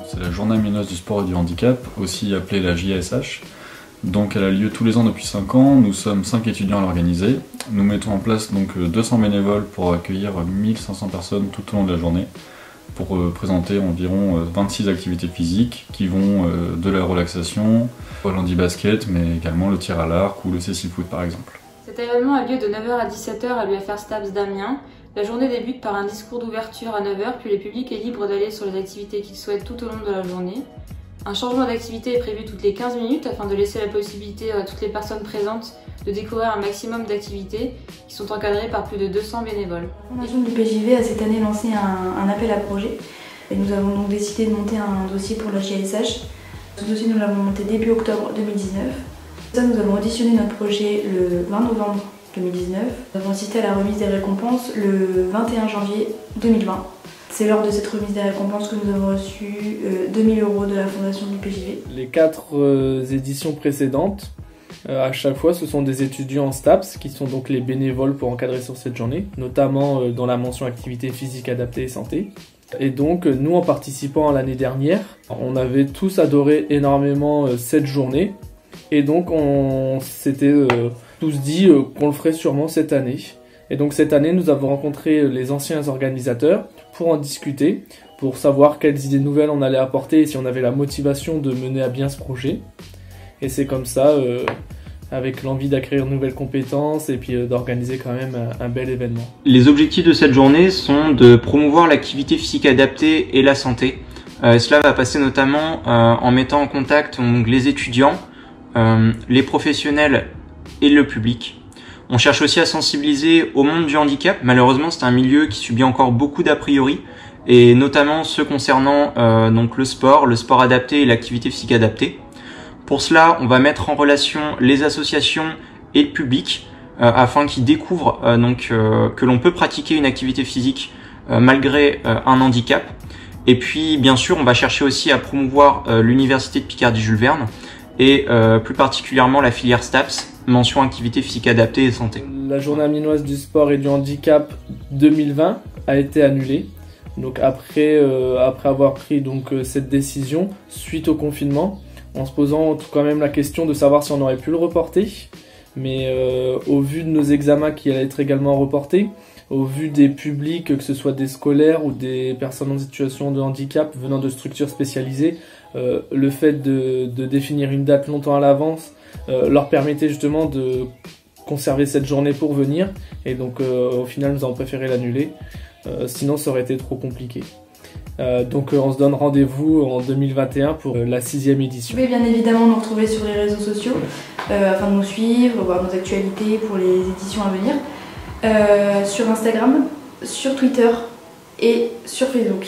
C'est la Journée amiénoise du sport et du handicap, aussi appelée la JSH. Donc elle a lieu tous les ans depuis 5 ans, nous sommes 5 étudiants à l'organiser. Nous mettons en place donc 200 bénévoles pour accueillir 1500 personnes tout au long de la journée, pour présenter environ 26 activités physiques qui vont de la relaxation au handi-basket, mais également le tir à l'arc ou le cécifoot par exemple. Cet événement a lieu de 9h à 17h à l'UFR STAPS d'Amiens. La journée débute par un discours d'ouverture à 9h, puis le public est libre d'aller sur les activités qu'il souhaite tout au long de la journée. Un changement d'activité est prévu toutes les 15 minutes afin de laisser la possibilité à toutes les personnes présentes de découvrir un maximum d'activités qui sont encadrées par plus de 200 bénévoles. La fondation du PJV a cette année lancé un appel à projet et nous avons donc décidé de monter un dossier pour la JSH. Ce dossier nous l'avons monté début octobre 2019. Ça, nous avons auditionné notre projet le 20 novembre 2019. Nous avons assisté à la remise des récompenses le 21 janvier 2020. C'est lors de cette remise des récompenses que nous avons reçu 2000 € de la fondation du PJV. Les 4 éditions précédentes, à chaque fois, ce sont des étudiants en STAPS qui sont donc les bénévoles pour encadrer sur cette journée, notamment dans la mention activité physique adaptée et santé. Et donc, nous, en participant à l'année dernière, on avait tous adoré énormément cette journée. Et donc, on s'était tous dit qu'on le ferait sûrement cette année. Et donc, cette année, nous avons rencontré les anciens organisateurs pour en discuter, pour savoir quelles idées nouvelles on allait apporter et si on avait la motivation de mener à bien ce projet. Et c'est comme ça, avec l'envie d'acquérir de nouvelles compétences et puis d'organiser quand même un bel événement. Les objectifs de cette journée sont de promouvoir l'activité physique adaptée et la santé. Cela va passer notamment en mettant en contact donc, les étudiants, les professionnels et le public. On cherche aussi à sensibiliser au monde du handicap. Malheureusement, c'est un milieu qui subit encore beaucoup d'a priori, et notamment ceux concernant donc le sport adapté et l'activité physique adaptée. Pour cela, on va mettre en relation les associations et le public afin qu'ils découvrent que l'on peut pratiquer une activité physique malgré un handicap. Et puis, bien sûr, on va chercher aussi à promouvoir l'université de Picardie-Jules Verne et plus particulièrement la filière STAPS, mention activité physique adaptée et santé. La journée amiénoise du sport et du handicap 2020 a été annulée. Donc après avoir pris donc cette décision suite au confinement, en se posant quand même la question de savoir si on aurait pu le reporter, mais au vu de nos examens qui allaient être également reportés, au vu des publics, que ce soit des scolaires ou des personnes en situation de handicap venant de structures spécialisées, le fait de définir une date longtemps à l'avance leur permettait justement de conserver cette journée pour venir, et donc au final nous avons préféré l'annuler, sinon ça aurait été trop compliqué. Donc on se donne rendez-vous en 2021 pour la 6e édition. Vous pouvez bien évidemment nous retrouver sur les réseaux sociaux afin de nous suivre, voir nos actualités pour les éditions à venir, sur Instagram, sur Twitter et sur Facebook.